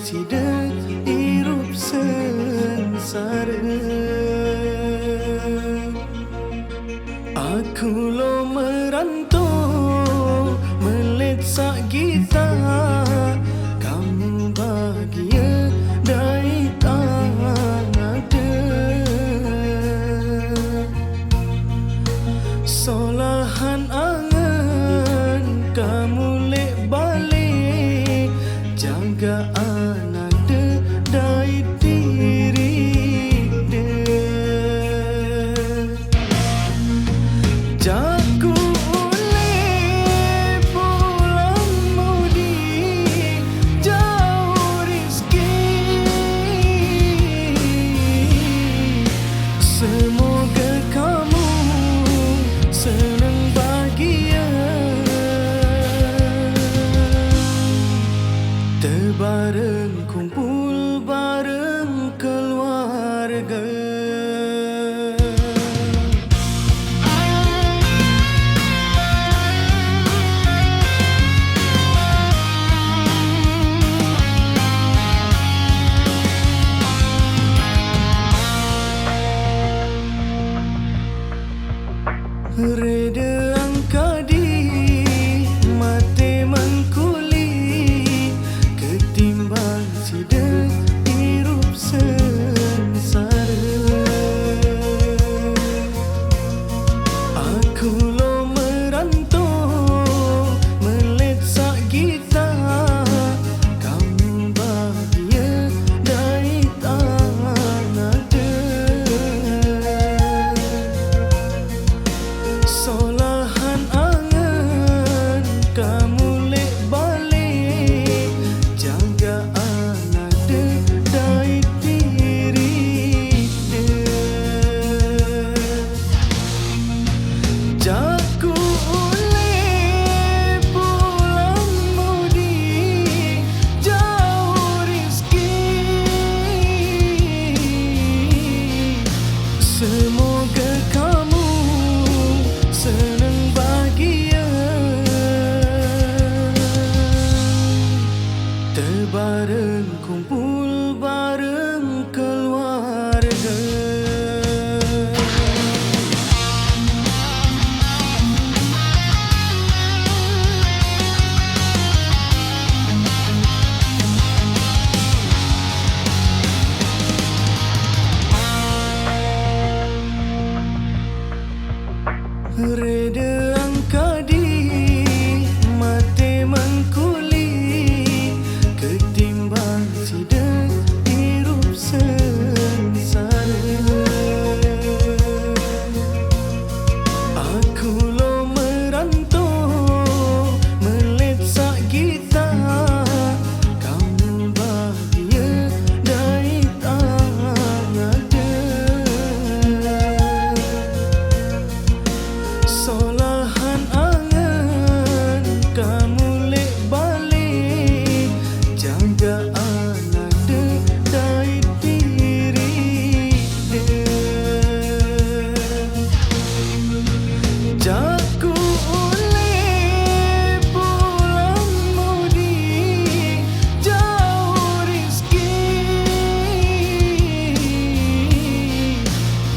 sida hirup sengsara. Aku lo merantau meletsak gitar, kamu bahagia dari tak ada. Solahan angan kamu lek balik, jaga ananda dari diri dia. Jaku oleh pulang mudi, jauh rezeki. Semoga kamu senang bahagia, terbareng kumpul bareng keluarga. Reda angkadi mate mengkuli, ketimbang sida hirup sengsara. Aku lo merantau meletsak gitar, kamu bahagia dari tak ada. Solahan angan kamu lek balik, jaga ananda dari diri dia. Jaku oleh pulang mudi, jauh rezeki. Semoga kamu senang bahagia, terbareng kumpul bareng keluarga. Reda angkadi mate mengkuli, ketimbang sida hirup sengsara. Aku lo merantau meletsak gitar, kamu bahagia dari tak ada. Solahan angan kamu lek balik, jaga ananda dari diri dia. Jaku oleh pulang mudi, jauh rezeki.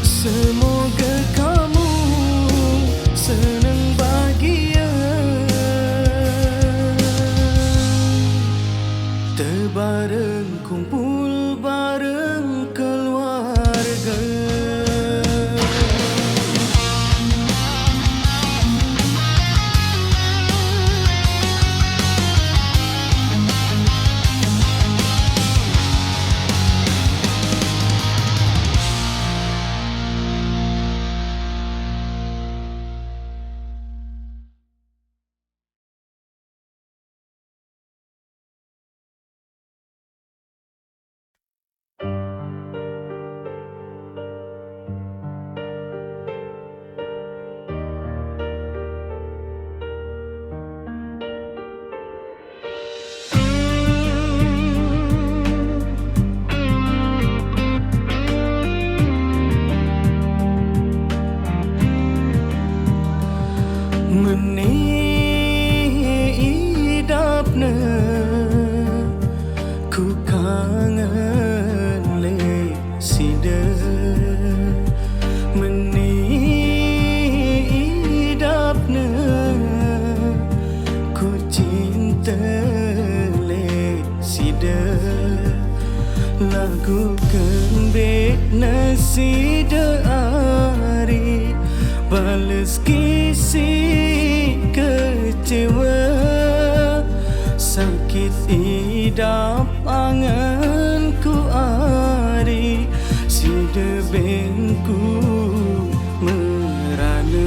Semoga kamu senang bahagia, terbareng kumpul bareng keluarga. Menidapna ku kangen le sida menidapna ku cinta le sida lagu kembek nasida ari balas kisi kecewa sakit idap anganku ari sida bengku merana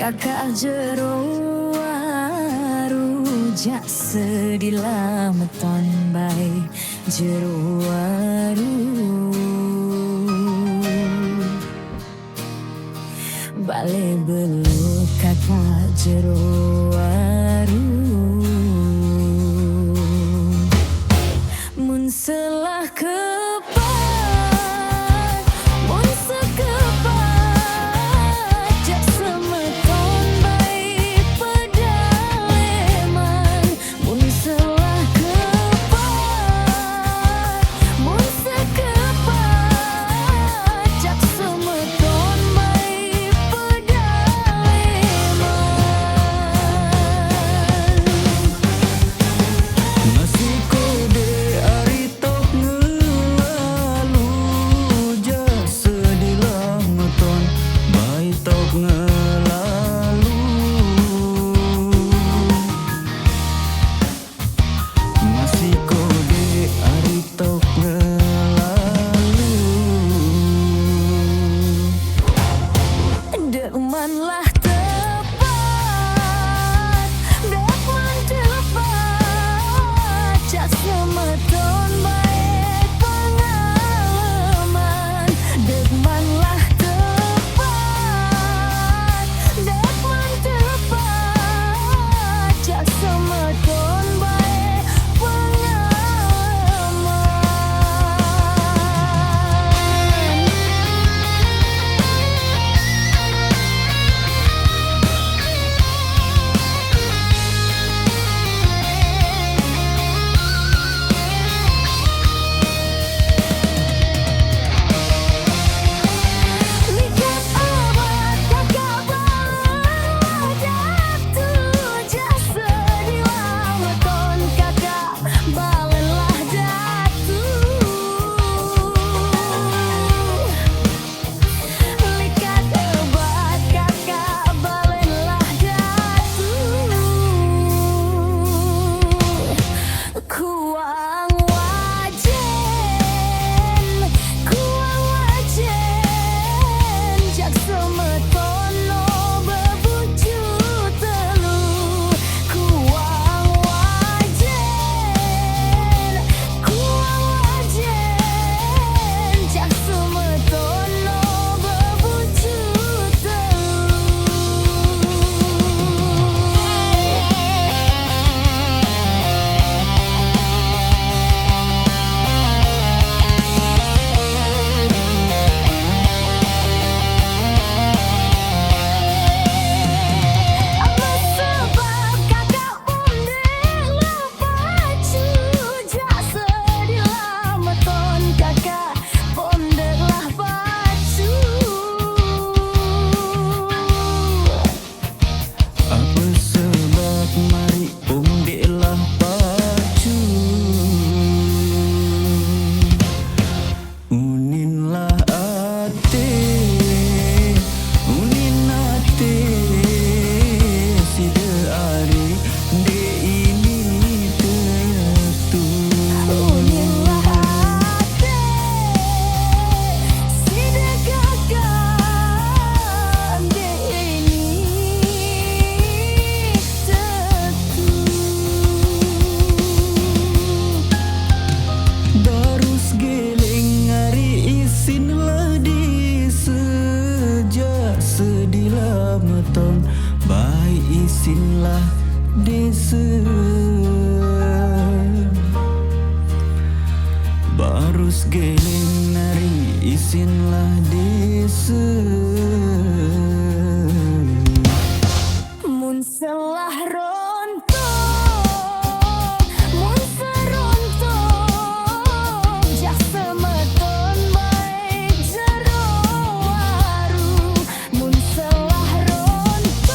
kakak jero rujak sedih lama ton bai jero balik beluk kakak jero ngelalu, masih kode ari tok ngelalu. Dekmanlah tepat, dekman tepat, cak semeton baik pengalaman. Dekmanlah tepat, dekman tepat, cak semeton baik pengalaman. Lihat obat kakak balenlah datu, jak sedilah meton kakak balenlah datu. Lihat obat kakak balenlah datu, kuang wajen, jak semetono bebuju telu. Kuang wajen, jak semetono bebuju telu. Apa sebab kakak pondek lepacu, jak sedilah meton kakak pondeklah pacu. Apa sebab mari pondeklah pacu, uninlah ate, unin ate, sida ari de ini tertu. Uninlah ate, sida kakak dek ini tetu. Barus geleng hari isinlah di sejak sedilah meton, baik isinlah desa. Barus geleng hari isinlah desa. Mun selah rontok, mun serontok, jak semeton baik jero warung. Mun selah rontok,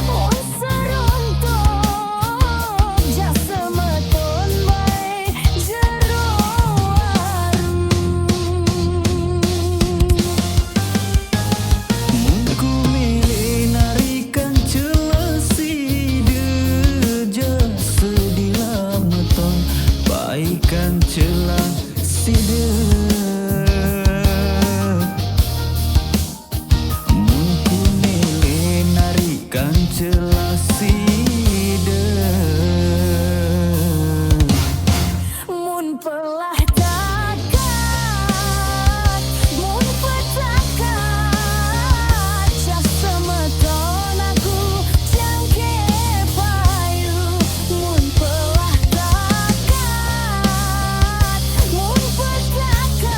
mun serontok, jak semeton baik jero warung. Mun ku milih narikan celasi deja sedilah meton, baikan celah sida. Mun ku milih narikan celah sida. Mun pelah takat, mun petakat, jak semeton aku jangke payu. Mun pelah takat, mun petakat,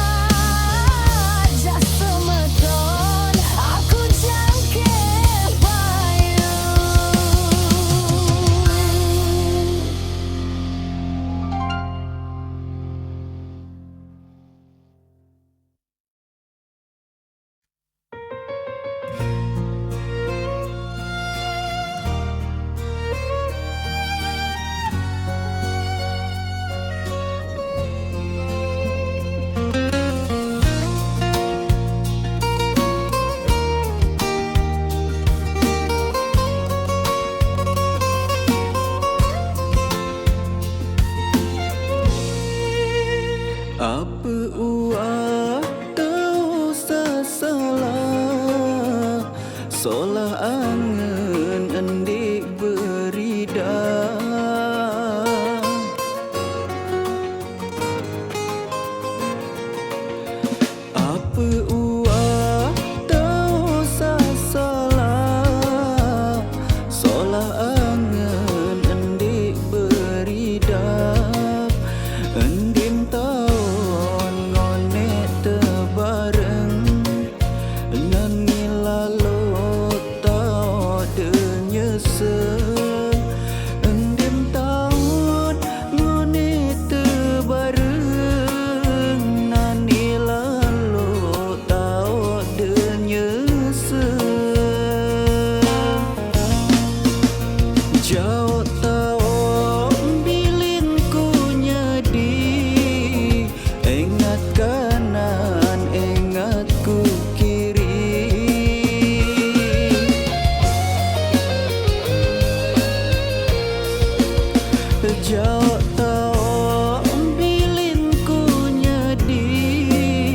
jak semeton aku jangke payu. solah angen endik berida. Apa uah tau salah, solah angen endik beridap. Endim taon ngonek tebareng nan ngilalo tau de nyesel. Endim taon ngonek tebareng nan ngilalo tau de nyesel. Jauh tau bilin ku nyedi, ingat kanan ingat ku kiri. Jauh tau bilin ku nyedi,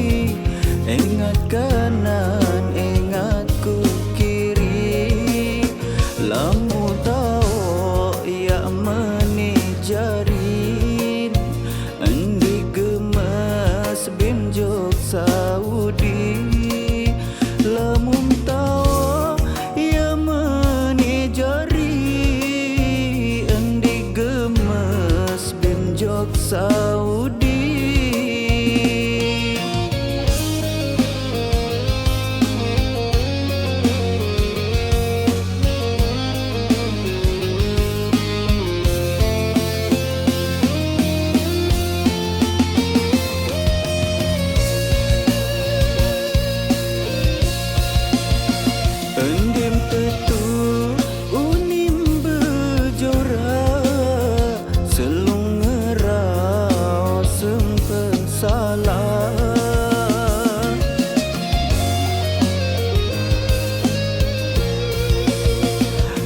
ingat kanan ingat ku kiri. Lamu tau ya menijarin, endi gemas benjok Saudi. Lamu tau ya menijari, endi gemas benjok Saudi. Endim tetu unim bejora, selung ngerau sempeng salah.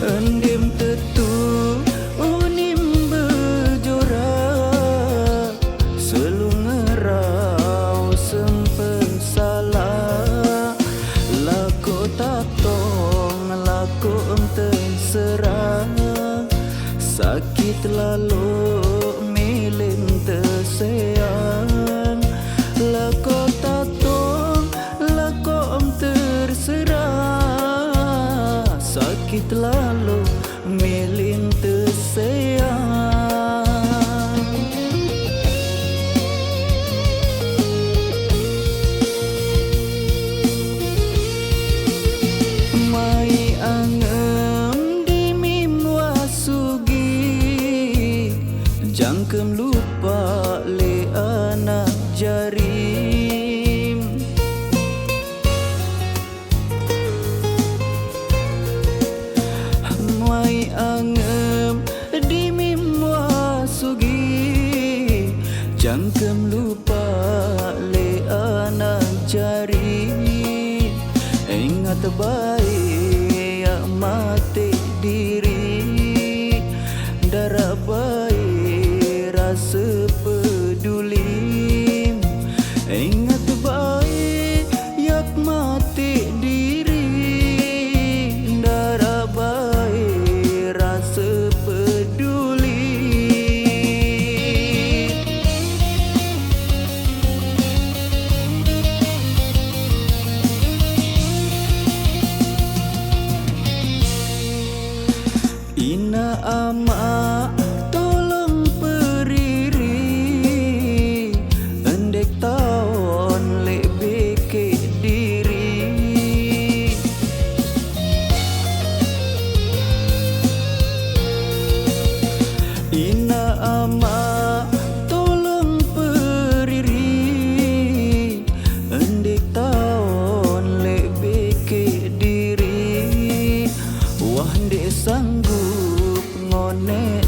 Endim tetu unim bejora, selung ngerau sempeng salah. Laku tak tong, laku terserah, sakit lalu milim tersayang. Laku tak tong, laku terserah, sakit lalu milim tersayang. Mai angem di mim wasugi, jangkem lupa le anak jarim. Mai angem di mim wasugi, jangkem lupa le anak jarim. Ingat baik ya mati diri, darah baik rasa peduli. Ingat baik ya mati diri, darah baik rasa peduli. Ina ama tolong periri, endek tahun lebih ke diri. Ina ama tolong periri, endek tahun lebih ke diri. Wah ndek sanggup ngonek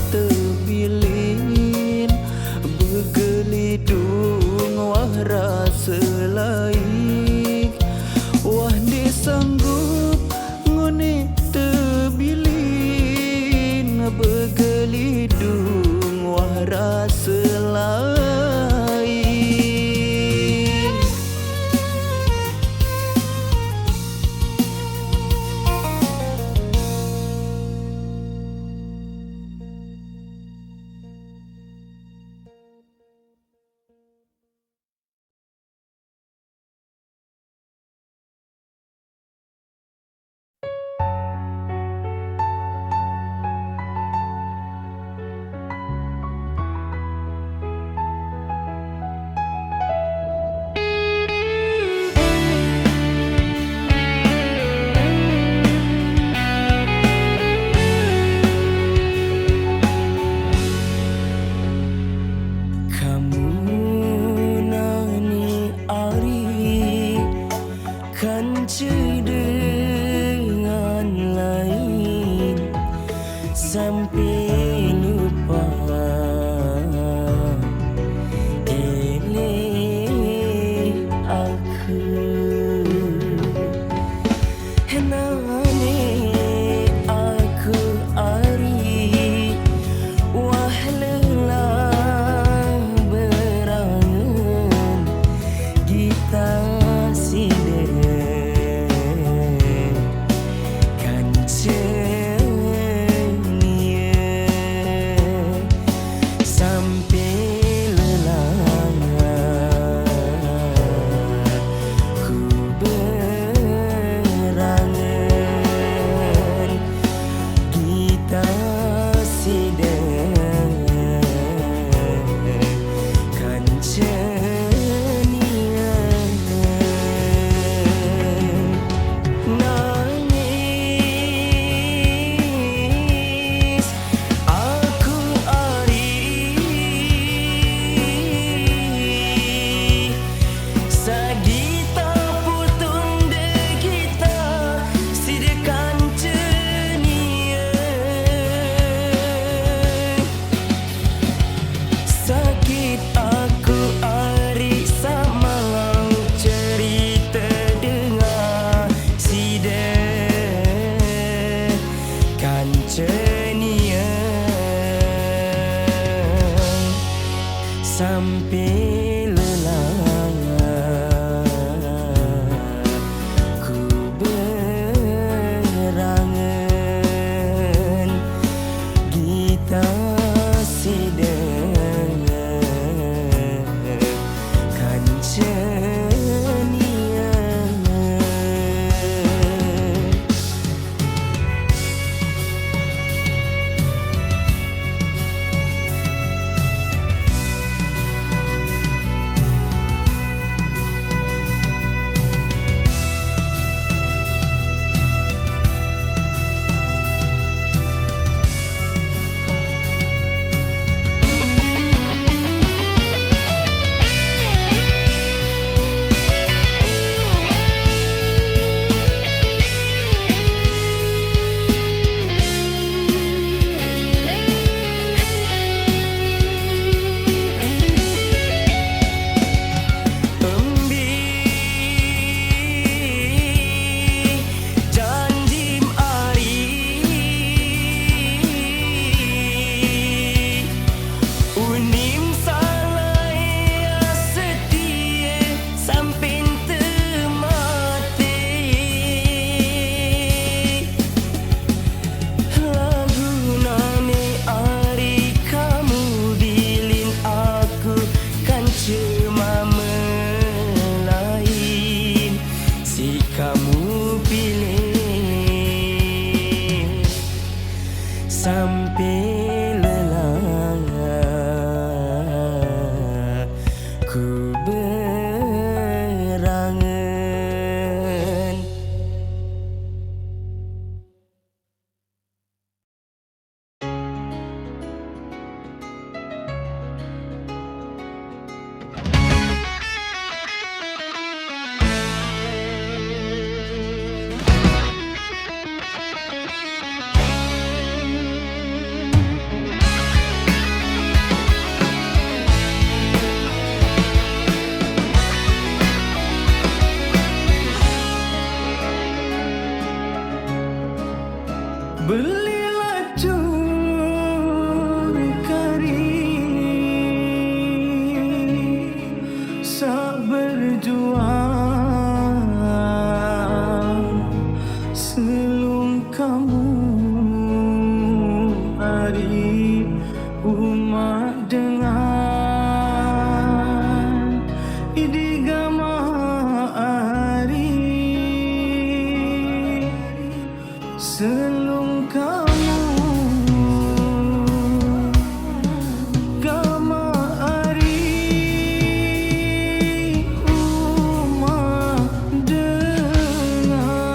Nane aku ari wah lelah berangan kita side kancenia sampai lelah ku berangan kita side kancenia nangis aku ari sagita putun de kita sidekan cenia sakit aku ari samalang cerita dengar side kancenia sampai lelah ku berangan kita side kancenia janjim ari unim salaya setia sampai temati lagu nane ari kamu bilin aku kan cuma melain si kamu pilih sampai lelah ku berangan. Belilah cur kari sak berjuang selung kamu ari umat dengan idigama ari selung kamu gama ari umat dengan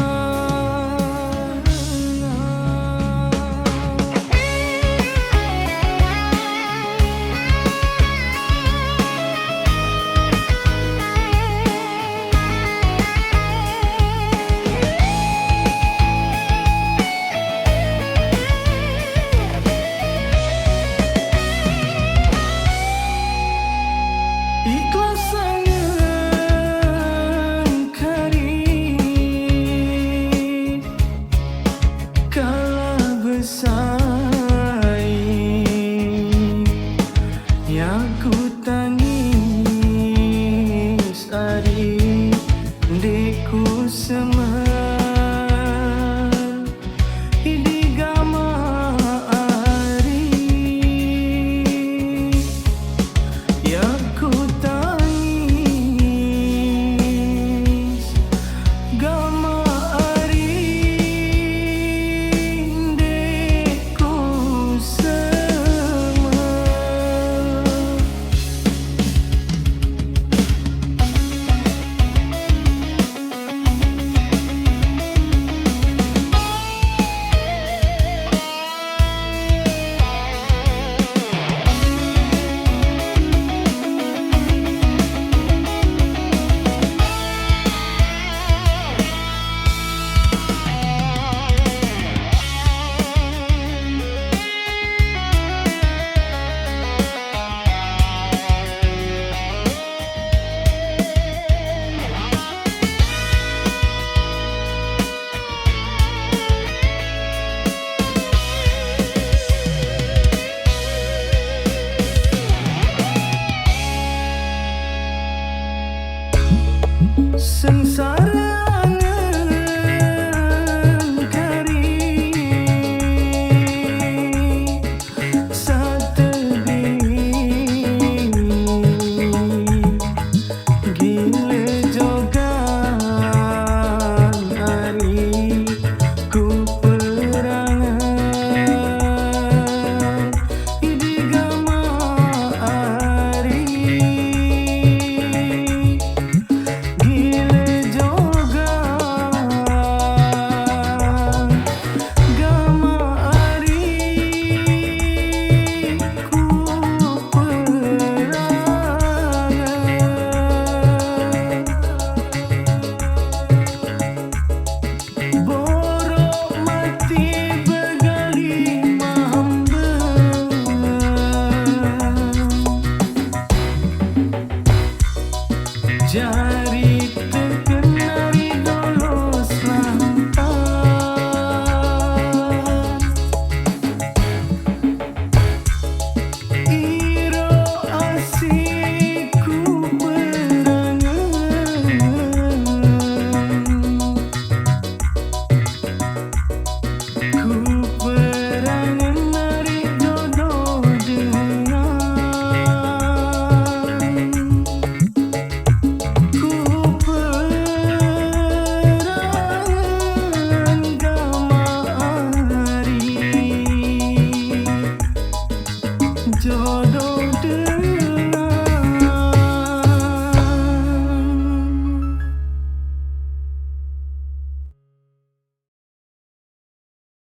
jodoh